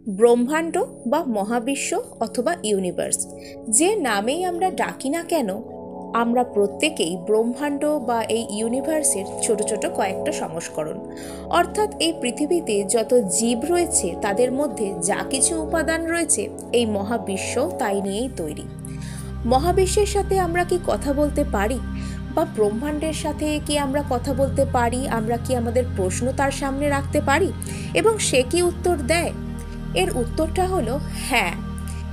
ব্রহ্মাণ্ড বা মহাবিশ্ব অথবা ইউনিভার্স যে নামেই আমরা ডাকি না কেন, আমরা প্রত্যেকেই ব্রহ্মাণ্ড বা এই ইউনিভার্সের ছোট ছোট কয়েকটা সংস্করণ। অর্থাৎ এই পৃথিবীতে যত জীব রয়েছে তাদের মধ্যে যা কিছু উপাদান রয়েছে এই মহাবিশ্ব তাই নিয়েই তৈরি। মহাবিশ্বের সাথে আমরা কি কথা বলতে পারি, বা ব্রহ্মাণ্ডের সাথে কি আমরা কথা বলতে পারি? আমরা কি আমাদের প্রশ্ন তার সামনে রাখতে পারি এবং সে কি উত্তর দেয়? এর উত্তরটা হলো হ্যাঁ,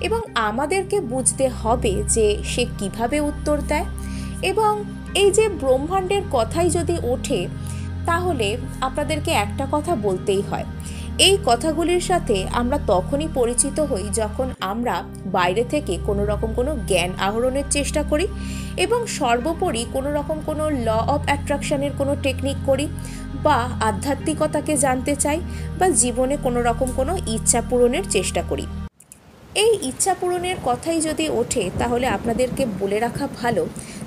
এবং আমাদেরকে বুঝতে হবে যে সে কিভাবে উত্তর দেয়। এবং এই যে ব্রহ্মাণ্ডের কথাই যদি ওঠে, তাহলে আপনাদেরকে একটা কথা বলতেই হয়, এই কথাগুলির সাথে আমরা তখনই পরিচিত হই যখন আমরা বাইরে থেকে কোনো রকম কোনো জ্ঞান আহরণের চেষ্টা করি এবং সর্বোপরি কোনো রকম কোনো ল অফ অ্যাট্রাকশনের কোনো টেকনিক করি, বা আধ্যাত্মিকতাকে জানতে চাই, বা জীবনে কোনো রকম কোনো ইচ্ছা পূরণের চেষ্টা করি। এই ইচ্ছা পূরণের কথাই যদি ওঠে, তাহলে আপনাদেরকে বলে রাখা ভালো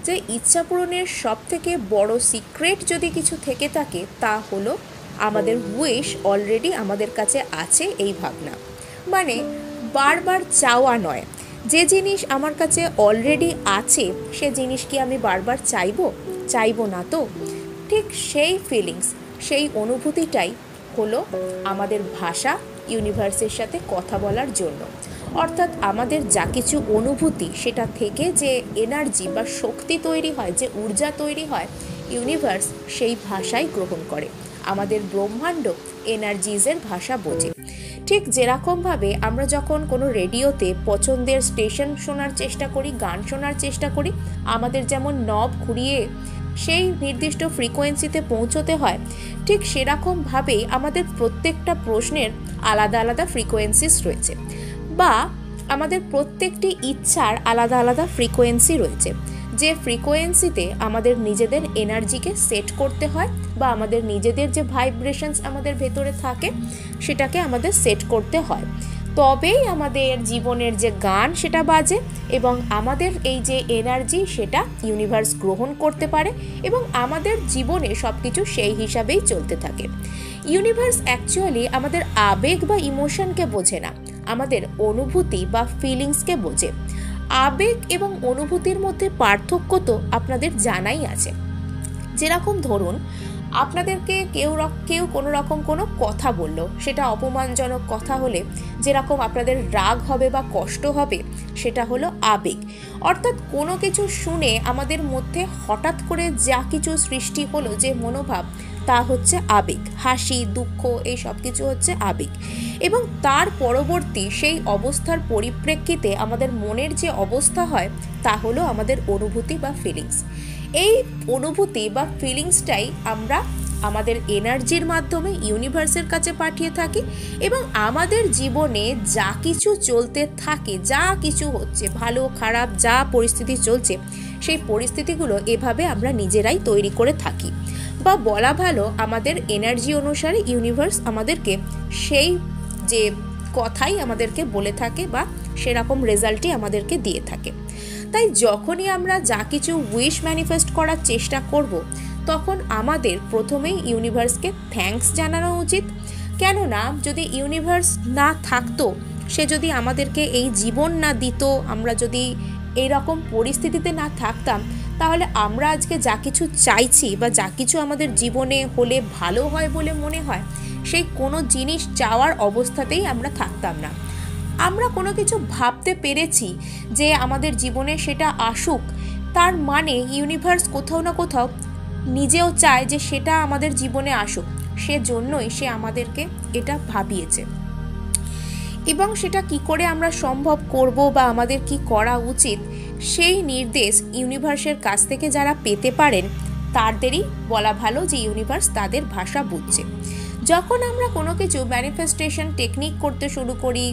যে ইচ্ছা পূরণের সবথেকে বড় সিক্রেট যদি কিছু থেকে থাকে, তা হলো আমাদের উইশ অলরেডি আমাদের কাছে আছে এই ভাবনা। মানে বারবার চাওয়া নয়, যে জিনিস আমার কাছে অলরেডি আছে সে জিনিস কি আমি বারবার চাইবো না তো? ঠিক সেই ফিলিংস, সেই অনুভূতিটাই হলো আমাদের ভাষা ইউনিভার্সের সাথে কথা বলার জন্য। অর্থাৎ আমাদের যা কিছু অনুভূতি, সেটা থেকে যে এনার্জি বা শক্তি তৈরি হয়, যে ঊর্জা তৈরি হয়, ইউনিভার্স সেই ভাষাই গ্রহণ করে। আমাদের ব্রহ্মাণ্ড এনার্জিজের ভাষা বোঝে। ঠিক যেরকমভাবে আমরা যখন কোনো রেডিওতে পছন্দের স্টেশন শোনার চেষ্টা করি, গান শোনার চেষ্টা করি, আমাদের যেমন নব ঘুরিয়ে সেই নির্দিষ্ট ফ্রিকোয়েন্সিতে পৌঁছতে হয়, ঠিক সেরকমভাবেই আমাদের প্রত্যেকটা প্রশ্নের আলাদা আলাদা ফ্রিকোয়েন্সিস রয়েছে, বা আমাদের প্রত্যেকটি ইচ্ছার আলাদা আলাদা ফ্রিকোয়েন্সি রয়েছে। যে ফ্রিকোয়েন্সিতে আমাদের নিজেদের এনার্জিকে সেট করতে হয়, বা আমাদের নিজেদের যে ভাইব্রেশনস আমাদের ভেতরে থাকে সেটাকে আমাদের সেট করতে হয়, তবেই আমাদের জীবনের যে গান সেটা বাজে, এবং আমাদের এই যে এনার্জি সেটা ইউনিভার্স গ্রহণ করতে পারে, এবং আমাদের জীবনে সব কিছু সেই হিসাবেই চলতে থাকে। ইউনিভার্স অ্যাকচুয়ালি আমাদের আবেগ বা ইমোশনকে বোঝে না, আমাদের অনুভূতি বা ফিলিংসকে বোঝে। আবেগ এবং অনুভূতির মধ্যে পার্থক্য তো আপনাদের জানাই আছে। যেরকম ধরুন, আপনাদেরকে কেউ কোনো রকম কোনো কথা বলল, সেটা অপমানজনক কথা হলে যেরকম আপনাদের রাগ হবে বা কষ্ট হবে, সেটা হলো আবেগ। অর্থাৎ কোনো কিছু শুনে আমাদের মধ্যে হঠাৎ করে যা কিছু সৃষ্টি হলো, যে মনোভাব, তা হচ্ছে আবেগ। হাসি, দুঃখ, এই সব কিছু হচ্ছে আবেগ। এবং তার পরবর্তী সেই অবস্থার পরিপ্রেক্ষিতে আমাদের মনের যে অবস্থা হয়, তা হলো আমাদের অনুভূতি বা ফিলিংস। এই অনুভূতি বা ফিলিংসটাই আমরা আমাদের এনার্জির মাধ্যমে ইউনিভার্সের কাছে পাঠিয়ে থাকি, এবং আমাদের জীবনে যা কিছু চলতে থাকে, যা কিছু হচ্ছে, ভালো খারাপ যা পরিস্থিতি চলছে, সেই পরিস্থিতিগুলো এভাবে আমরা নিজেরাই তৈরি করে থাকি। বা বলা ভালো, আমাদের এনার্জি অনুসারে ইউনিভার্স আমাদেরকে সেই যে কথাই আমাদেরকে বলে থাকে, বা সেরকম রেজাল্টই আমাদেরকে দিয়ে থাকে। তাই যখনই আমরা যা কিছু উইশ ম্যানিফেস্ট করার চেষ্টা করব, তখন আমাদের প্রথমেই ইউনিভার্সকে থ্যাঙ্কস জানানো উচিত। কেননা যদি ইউনিভার্স না থাকতো, সে যদি আমাদেরকে এই জীবন না দিত, আমরা যদি এইরকম পরিস্থিতিতে না থাকতাম, তাহলে আমরা আজকে যা কিছু চাইছি বা যা কিছু আমাদের জীবনে হলে ভালো হয় বলে মনে হয়, সেই কোনো জিনিস চাওয়ার অবস্থাতেই আমরা থাকতাম না। আমরা কোনো কিছু ভাবতে পেরেছি যে আমাদের জীবনে সেটা আসুক, তার মানে ইউনিভার্স কোথাও না কোথাও নিজেও চায় যে সেটা আমাদের জীবনে আসুক, সেজন্যই সে আমাদেরকে এটা ভাবিয়েছে। এবং সেটা কি করে আমরা সম্ভব করব, বা আমাদের কি করা উচিত, সেই নির্দেশ ইউনিভার্সের কাছ থেকে যারা পেতে পারেন, তাদেরই বলা ভালো যে ইউনিভার্স তাদের ভাষা বুঝছে। যখন আমরা কোনো কিছু ম্যানিফেস্টেশন টেকনিক করতে শুরু করি,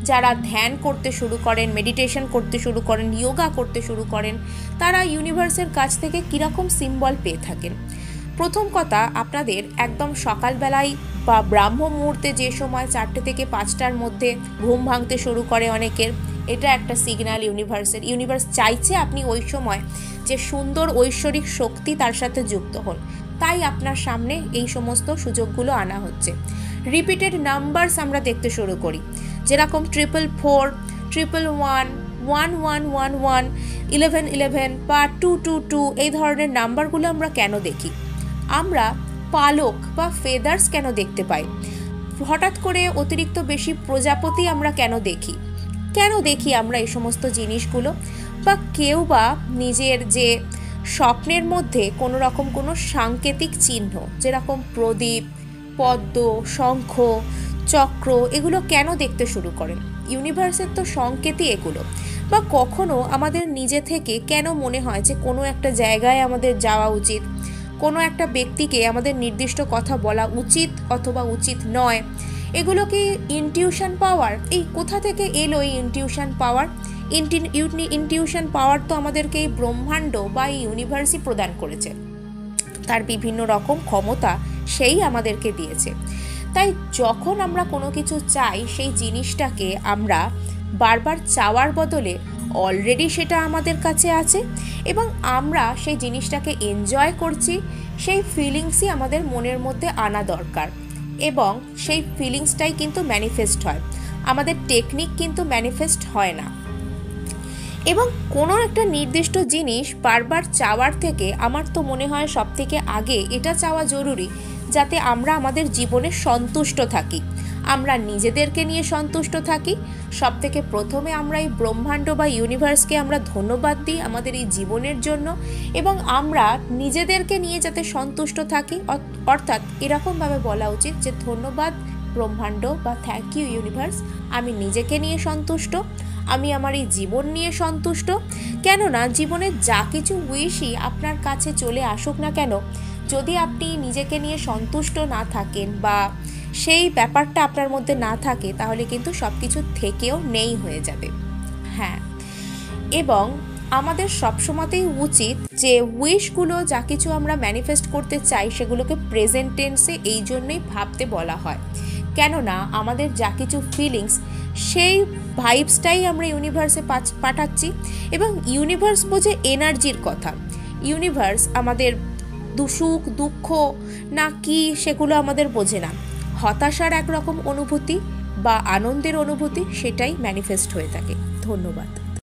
যারা ধ্যান করতে শুরু করেন, মেডিটেশন করতে শুরু করেন, যোগা করতে শুরু করেন, তারা ইউনিভার্সের কাছ থেকে কীরকম সিম্বল পেয়ে থাকেন। প্রথম কথা, আপনাদের একদম সকালবেলায় বা ব্রাহ্ম মুহূর্তে, যে সময় 4টে থেকে 5টার মধ্যে ঘুম ভাঙতে শুরু করে অনেকের, এটা একটা সিগন্যাল ইউনিভার্সের। ইউনিভার্স চাইছে আপনি ওই সময় যে সুন্দর ঐশ্বরিক শক্তি তার সাথে যুক্ত হন, তাই আপনার সামনে এই সমস্ত সুযোগগুলো আনা হচ্ছে। রিপিটেড নাম্বারস আমরা দেখতে শুরু করি, যেরকম 444, 111, 1111, 1111 বা 222 এই ধরনের নাম্বারগুলো আমরা কেন দেখি? আমরা পালক বা ফেদার্স কেন দেখতে পাই? হঠাৎ করে অতিরিক্ত বেশি প্রজাপতি আমরা কেন দেখি আমরা এই সমস্ত জিনিসগুলো? বা কেউ বা নিজের যে স্বপ্নের মধ্যে কোনো রকম কোনো সাংকেতিক চিহ্ন, যেরকম প্রদীপ, পদ্ম, শঙ্খ, চক্র, এগুলো কেন দেখতে শুরু করেন? ইউনিভার্সের তো সংকেতই এগুলো। বা কখনো আমাদের নিজে থেকে কেন মনে হয় যে কোনো একটা জায়গায় আমাদের যাওয়া উচিত, কোনো একটা ব্যক্তিকে আমাদের নির্দিষ্ট কথা বলা উচিত অথবা উচিত নয়? এগুলো কি ইনটিউশন পাওয়ার? এই কোথা থেকে এলো এই ইনটিউশন পাওয়ার? ইনটিউশন পাওয়ার তো আমাদেরকে এই ব্রহ্মাণ্ড বা এই ইউনিভার্সই প্রদান করেছে। তার বিভিন্ন রকম ক্ষমতা সেই আমাদেরকে দিয়েছে। তাই যখন আমরা কোনো কিছু চাই, সেই জিনিসটাকে আমরা বারবার চাওয়ার বদলে অলরেডি সেটা আমাদের কাছে আছে এবং আমরা সেই জিনিসটাকে এনজয় করছি, সেই ফিলিংসই আমাদের মনের মধ্যে আনা দরকার এবং সেই ফিলিংসটাই কিন্তু ম্যানিফেস্ট হয়। আমাদের টেকনিক কিন্তু ম্যানিফেস্ট হয় না। এবং কোনো একটা নির্দিষ্ট জিনিস বারবার চাওয়ার থেকে আমার তো মনে হয় সবথেকে আগে এটা চাওয়া জরুরি যাতে আমরা আমাদের জীবনে সন্তুষ্ট থাকি, আমরা নিজেদেরকে নিয়ে সন্তুষ্ট থাকি। সবথেকে প্রথমে আমরা এই ব্রহ্মাণ্ড বা ইউনিভার্সকে আমরা ধন্যবাদ দিই আমাদের এই জীবনের জন্য এবং আমরা নিজেদেরকে নিয়ে যাতে সন্তুষ্ট থাকি, অর্থাৎ এরকমভাবে বলা উচিত যে ধন্যবাদ ব্রহ্মাণ্ড বা থ্যাংক ইউ ইউনিভার্স, আমি নিজেকে নিয়ে সন্তুষ্ট, আমি আমার এই জীবন নিয়ে সন্তুষ্ট। কেননা জীবনে যা কিছু উইশই আপনার কাছে চলে আসুক না কেন, যদি আপনি নিজেকে নিয়ে সন্তুষ্ট না থাকেন বা সেই ব্যাপারটা আপনার মধ্যে না থাকে, তাহলে কিন্তু সব কিছু থেকেও নেই হয়ে যাবে। হ্যাঁ, এবং আমাদের সবসময়তেই উচিত যে উইশগুলো, যা কিছু আমরা ম্যানিফেস্ট করতে চাই, সেগুলোকে প্রেজেন্ট টেন্সে এই জন্যই ভাবতে বলা হয়। কেননা আমাদের যা কিছু ফিলিংস, সেই ভাইবসটাই আমরা ইউনিভার্সে পাঠাচ্ছি এবং ইউনিভার্স বোঝে এনার্জির কথা। ইউনিভার্স আমাদের সুখ দুঃখ না কি সেগুলো আমাদের বোঝে না। হতাশার একরকম অনুভূতি বা আনন্দের অনুভূতি, সেটাই ম্যানিফেস্ট হয়ে থাকে। ধন্যবাদ।